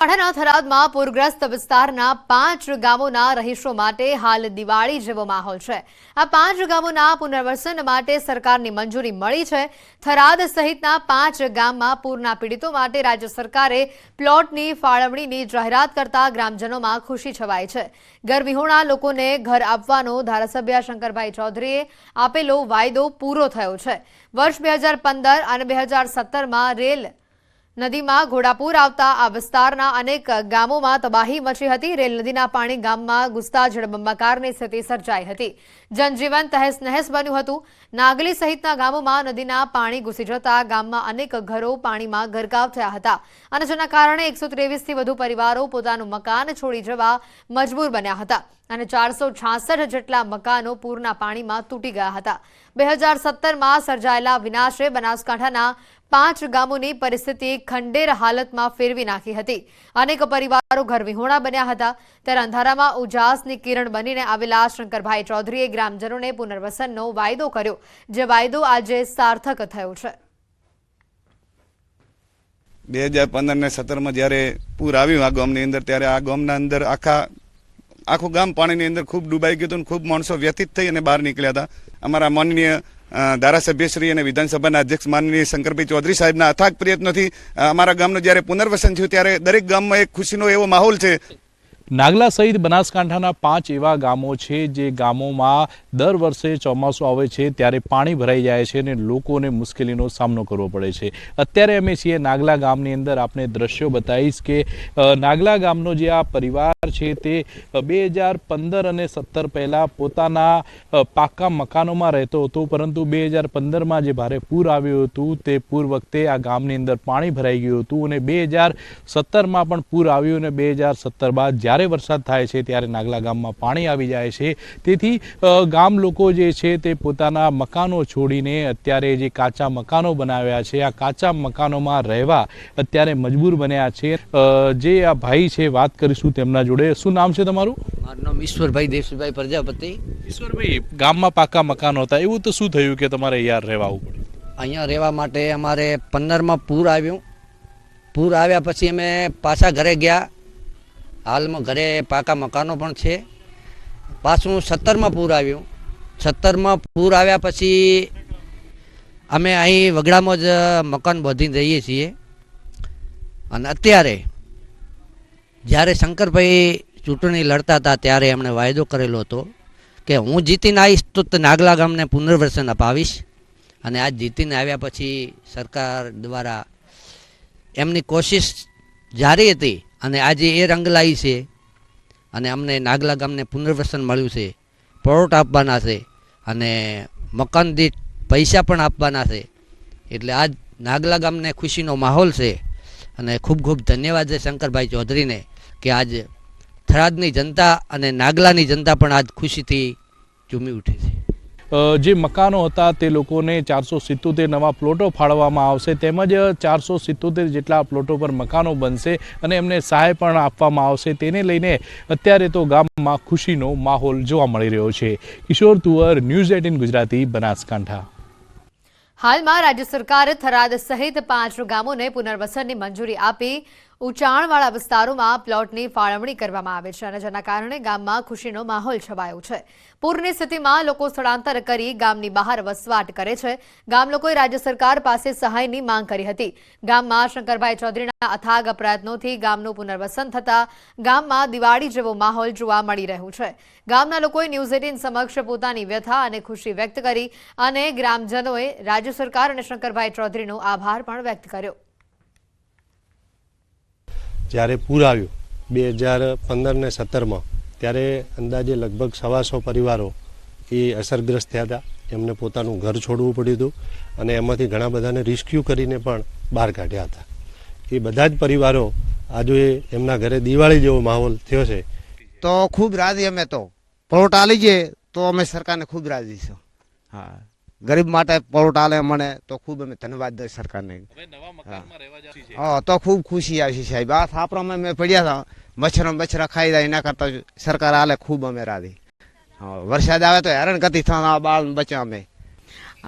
બનાસકાંઠાના થરાદમાં પૂરગ્રસ્ત વિસ્તારના 5 ગામોના રહીશો માટે હાલ દિવાળી જેવો માહોલ છે। આ 5 ગામોના પુનર્વસન માટે સરકારની મંજૂરી મળી છે। થરાદ સહિતના 5 ગામમાં પૂરના પીડિતો માટે રાજ્ય સરકારે પ્લોટની ફાળવણીની જાહેરાત કરતા ગ્રામજનોમાં ખુશી છવાઈ છે। ઘરવિહોણા લોકોને ઘર આપવાનો ધારાસભ્ય શંકરભાઈ ચૌધરીએ આપેલો વાયદો પૂરો થયો છે। વર્ષ 2015 અને 2017માં રેલ નદીમાં ઘોડાપૂર આવતા આ વિસ્તારના અનેક ગામોમાં તબાહી મચી હતી। રેલ નદીના પાણી ગામમાં ઘૂસતા જળબંબાકારની સ્થિતિ સર્જાઈ હતી। જનજીવન તહેસ નહેસ બન્યું હતું। નાગલી સહિતના ગામોમાં નદીના પાણી ઘૂસી જતા ગામમાં અનેક ઘરો પાણીમાં ગરકાવ થયા હતા અને જેના કારણે 123થી વધુ પરિવારો પોતાનું મકાન છોડી જવા મજબૂર બન્યા હતા અને 466 જેટલા મકાનો પૂરના પાણીમાં તૂટી ગયા હતા। 2017માં સર્જાયેલા વિનાશે બનાસકાંઠાના 5 ગામોની પરિસ્થિતિ ખંડેર હાલતમાં ફેરવી નાખી હતી। અનેક પરિવારો ઘરવિહોણા બન્યા હતા। ત્યારે અંધારામાં ઉજાસની કિરણ બનીને આવેલા શંકરભાઈ ચૌધરીએ ગ્રામજનોને પુનર્વસનનો વાયદો કર્યો, જે વાયદો આજે સાર્થક થયો છે। 2015 ને 17માં જ્યારે પૂર આવ્યું આ ગામની અંદર, ત્યારે આ ગામના અંદર આખું ગામ પાણીની અંદર ખૂબ ડૂબાઈ ગયું હતું। ખૂબ માણસો વ્યથિત થઈ અને બહાર નીકળ્યા હતા। અમારા માનનીય ધારાસભ્યશ્રી અને વિધાનસભાના અધ્યક્ષ માનનીય શંકરભાઈ ચૌધરી સાહેબના અથાગ પ્રયત્નોથી અમારા ગામનું જ્યારે પુનર્વસન થયું ત્યારે દરેક ગામમાં એક ખુશીનો એવો માહોલ છે। નાગલા સહિત બનાસકાંઠાના 5 એવા ગામો છે જે ગામોમાં દર વર્ષે ચોમાસું આવે છે ત્યારે પાણી ભરાઈ જાય છે અને લોકોને મુશ્કેલીનો સામનો કરવો પડે છે। અત્યારે અમે છીએ નાગલા ગામની અંદર। આપણે દ્રશ્યો બતાવીશ કે નાગલા ગામનો જે આ પરિવાર છે તે 2015 અને 17 પહેલાં પોતાના પાકા મકાનોમાં રહેતો હતો, પરંતુ 2015માં જે ભારે પૂર આવ્યું હતું તે પૂર વખતે આ ગામની અંદર પાણી ભરાઈ ગયું હતું અને 2017માં પણ પૂર આવ્યું અને 2017 બાદ જ્યારે વરસાદ થાય છે ત્યારે નાગલા ગામમાં પાણી આવી જાય છે। તેથી ગામ લોકો જે છે તે પોતાના મકાનો છોડીને અત્યારે જે કાચા મકાનો બનાવ્યા છે આ કાચા મકાનોમાં રહેવા અત્યારે મજબૂર બન્યા છે। જે આ ભાઈ છે વાત કરીશું તેમના જોડે। શું નામ છે તમારું? મારું નામ ઈશ્વરભાઈ દેવસીભાઈ પ્રજાપતિ। ઈશ્વરભાઈ, ગામમાં પાકા મકાનો હતા, એવું તો શું થયું કે તમારે અહીંયા રહેવા આવવું પડ્યું? અહીંયા રહેવા માટે અમારે 15માં પૂર આવ્યું। પૂર આવ્યા પછી અમે પાછા ઘરે ગયા। હાલમાં ઘરે પાકા મકાનો પણ છે। પાછું 17માં પૂર આવ્યું। 17માં પૂર આવ્યા પછી અમે અહીં વગડામાં જ મકાન બાંધીને રહીએ છીએ। અને અત્યારે જ્યારે શંકરભાઈ ચૂંટણી લડતા હતા ત્યારે એમણે વાયદો કરેલો હતો કે હું જીતીને આવીશ તો નાગલા ગામને પુનર્વસન અપાવીશ। અને આજ જીતીને આવ્યા પછી સરકાર દ્વારા એમની કોશિશ જારી હતી અને આજે એ રંગ લાવી છે અને અમને નાગલા ગામને પુનર્વસન મળ્યું છે। પ્લોટ આપવાના છે અને મકાન દીઠ પૈસા પણ આપવાના છે। એટલે આજ નાગલા ગામને ખુશીનો માહોલ છે અને ખૂબ ખૂબ ધન્યવાદ છે શંકરભાઈ ચૌધરીને કે આજ થરાદની જનતા અને નાગલાની જનતા પણ આજ ખુશીથી ઝૂમી ઉઠી છે। જે મકાનો હતા તે લોકોને 477 નવા પ્લોટો ફાળવવામાં આવશે, તેમજ 477 જેટલા પ્લોટો પર મકાનો બનશે અને એમને સહાય પણ આપવામાં આવશે। તેને લઈને અત્યારે તો ગામમાં ખુશીનો માહોલ જોવા મળી રહ્યો છે। કિશોર તુવર, ન્યૂઝ 18 ગુજરાતી, બનાસકાંઠા। હાલમાં રાજ્ય સરકારે થરાદ સહિત 5 ગામોને પુનર્વસનની મંજૂરી આપી ઊંચાણવાળા વિસ્તારોમાં પ્લોટની ફાળવણી કરવામાં આવે છે અને જેના કારણે ગામમાં ખુશીનો માહોલ છવાયો છે। પૂરની સ્થિતિમાં લોકો સ્થળાંતર કરી ગામની બહાર વસવાટ કરે છે। ગામ લોકોએ રાજ્ય સરકાર પાસે સહાયની માંગ કરી હતી। ગામમાં શંકરભાઈ ચૌધરીના અથાગ પ્રયત્નોથી ગામનું પુનર્વસન થતા ગામમાં દિવાળી જેવો માહોલ જોવા મળી રહ્યો છે। ગામના લોકોએ ન્યૂઝ 18 સમક્ષ પોતાની વ્યથા અને ખુશી વ્યક્ત કરી અને ગ્રામજનોએ રાજ્ય સરકાર અને શંકરભાઈ ચૌધરીનો આભાર પણ વ્યક્ત કર્યો। જ્યારે પૂર આવ્યું 2015 ને 17માં, ત્યારે અંદાજે લગભગ 125 પરિવારો એ અસરગ્રસ્ત થયા હતા। એમને પોતાનું ઘર છોડવું પડ્યું હતું અને એમાંથી ઘણા બધાને રેસ્ક્યુ કરીને પણ બહાર કાઢ્યા હતા। એ બધા જ પરિવારો આજે એમના ઘરે દિવાળી જેવો માહોલ થયો છે। તો ખૂબ રાજી અમે તો પ્લોટ આલી જઈએ તો અમે સરકારને ખૂબ રાજી છું। હા, ગરીબ માટે પ્લોટ આલે મને તો ખૂબ અમે ધન્યવાદ દઈએ સરકારને। હા, તો ખૂબ ખુશી આવી છે સાહેબ। આ થાપરામાં મેં પડ્યા હતા, મચ્છરા ખાઈ જાય, એના કરતા સરકાર આલે ખૂબ અમે રાજી। હા, વરસાદ આવે તો હેરાન ગતિ થવા બાળ બચ્યા અમે।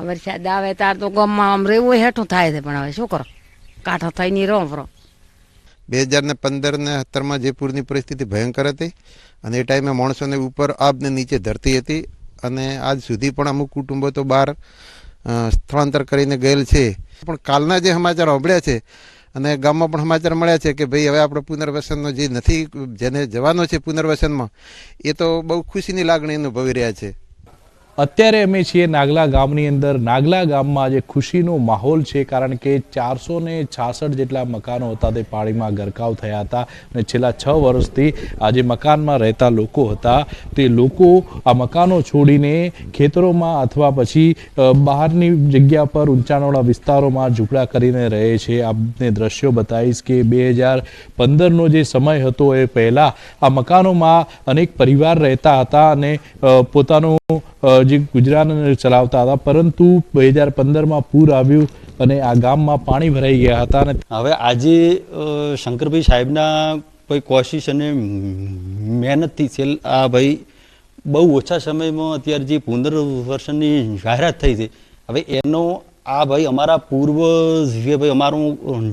વરસાદ આવે ત્યારે તો ગામમાં આમ રહેવું હેઠું થાય છે, પણ હવે શું કરો, કાંઠો થઈ નહીં રહો. 2015 ને 17માં જે પૂરની પરિસ્થિતિ ભયંકર હતી અને એ ટાઈમે માણસોને ઉપર આબ ને નીચે ધરતી હતી અને આજ સુધી પણ અમુક કુટુંબો તો બહાર સ્થળાંતર કરીને ગયેલ છે. પણ કાલના જે સમાચાર સાંભળ્યા છે અને ગામમાં પણ સમાચાર મળ્યા છે કે ભાઈ હવે આપણે પુનર્વસનનો જે નથી જેને જવાનો છે પુનર્વસનમાં એ તો બહુ ખુશીની લાગણી અનુભવી રહ્યા છે. અત્યારે અમે છીએ નાગલા ગામની અંદર. નાગલા ગામમાં આજે ખુશીનો માહોલ છે, કારણ કે 466 જેટલા મકાનો હતા તે પાણીમાં ગરકાવ થયા હતા અને છેલ્લા 6 વર્ષથી આ જે મકાનમાં રહેતા લોકો હતા તે લોકો આ મકાનો છોડીને ખેતરોમાં અથવા પછી બહારની જગ્યા પર ઊંચાણવાળા વિસ્તારોમાં ઝૂંપડા કરીને રહે છે. આપને દ્રશ્યો બતાવીશ કે 2015નો જે સમય હતો એ પહેલાં આ મકાનોમાં અનેક પરિવાર રહેતા હતા અને પોતાનું જે ગુજરાન ચલાવતા હતા, પરંતુ 2015માં પૂર આવ્યું અને આ ગામમાં પાણી ભરાઈ ગયા હતા. અને હવે આજે શંકરભાઈ સાહેબના કોઈ કોશિશ અને મહેનતથી આ ભાઈ બહુ ઓછા સમયમાં અત્યારે જે પુનર્વસનની જાહેરાત થઈ છે, હવે એનો આ ભાઈ અમારા પૂર્વ જે ભાઈ અમારું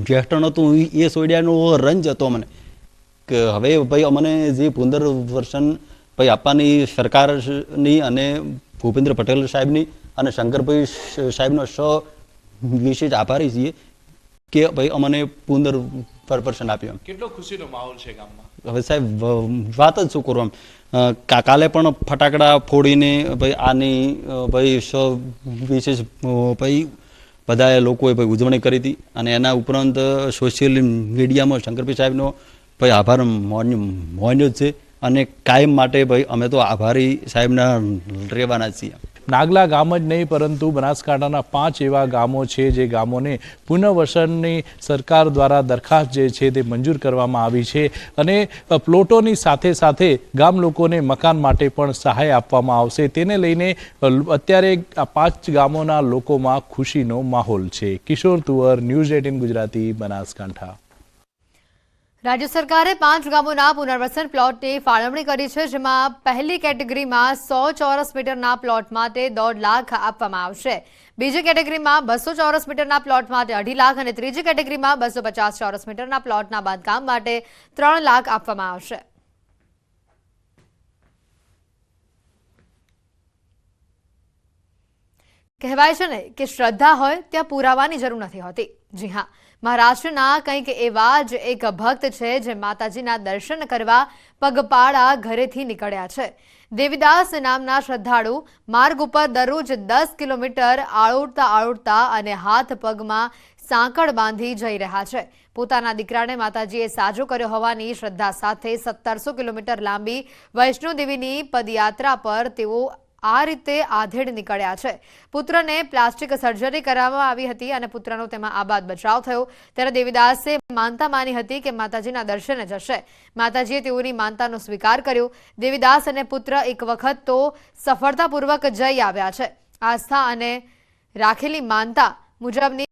જ્યેષ્ઠ હતું એ સોડિયાનો રંજ હતો મને કે હવે ભાઈ અમને જે પુનર્વસન ભાઈ આપવાની સરકારની અને ભૂપેન્દ્ર પટેલ સાહેબની અને શંકરભાઈ સાહેબનો વિશેષ આભારી છીએ કે ભાઈ અમને પુનર્વસન આપ્યું. કેટલો ખુશીનો માહોલ છે ગામમાં. હવે સાહેબ વાત જ શું કરું, કાલે પણ ફટાકડા ફોડીને ભાઈ આની ભાઈ વિશેષ ભાઈ બધા લોકોએ ભાઈ ઉજવણી કરી હતી અને એના ઉપરાંત સોશિયલ મીડિયામાં શંકરભાઈ સાહેબનો ભાઈ આભાર માન્યો છે અને કાયમ માટે ભાઈ અમે તો આભારી સાહેબના રહેવાના છીએ. નાગલા ગામ જ નહીં, પરંતુ બનાસકાંઠાના 5 એવા ગામો છે જે ગામોને પુનર્વસનની સરકાર દ્વારા દરખાસ્ત જે છે તે મંજૂર કરવામાં આવી છે અને પ્લોટોની સાથે સાથે ગામ લોકોને મકાન માટે પણ સહાય આપવામાં આવશે. તેને લઈને અત્યારે આ 5 ગામોના લોકોમાં ખુશીનો માહોલ છે. કિશોર તુવર, ન્યૂઝ 18 ગુજરાતી, બનાસકાંઠા. રાજ્ય સરકારે 5 ગામોના પુનર્વસન પ્લોટની ફાળવણી કરી છે, જેમાં પહેલી કેટેગરીમાં 100 ચોરસ મીટરના પ્લોટ માટે 1.5 લાખ આપવામાં આવશે. બીજી કેટેગરીમાં 200 ચોરસ મીટરના પ્લોટ માટે 2.5 લાખ અને ત્રીજી કેટેગરીમાં 250 ચોરસ મીટરના પ્લોટના બાંધકામ માટે 3 લાખ આપવામાં આવશે. કહેવાય છે ને કે શ્રદ્ધા હોય ત્યાં પુરાવાની જરૂર નથી હોતી. જી હા, મહારાષ્ટ્રના કંઈક એવા જ એક ભક્ત છે જે માતાજીના દર્શન કરવા પગપાળા ઘરેથી નીકળ્યા છે. દેવીદાસ નામના શ્રદ્ધાળુ માર્ગ ઉપર દરરોજ 10 કિલોમીટર આળોડતા અને હાથ પગમાં સાંકળ બાંધી જઈ રહ્યા છે. પોતાના દીકરાને માતાજીએ સાજો કર્યો હોવાની શ્રદ્ધા સાથે 1700 કિલોમીટર લાંબી વૈષ્ણોદેવીની પદયાત્રા પર તેઓ આ રીતે આધેડ નીકળ્યા છે. પુત્રને પ્લાસ્ટિક સર્જરી કરવામાં આવી હતી અને પુત્રનો તેમાં આબાદ બચાવ થયો. ત્યારે દેવીદાસે માનતા માની હતી કે માતાજીના દર્શને જશે. માતાજીએ તેઓની માનતાનો સ્વીકાર કર્યો. દેવીદાસ અને પુત્ર એક વખત તો સફળતાપૂર્વક જઈ આવ્યા છે. આસ્થા અને રાખેલી માનતા મુજબની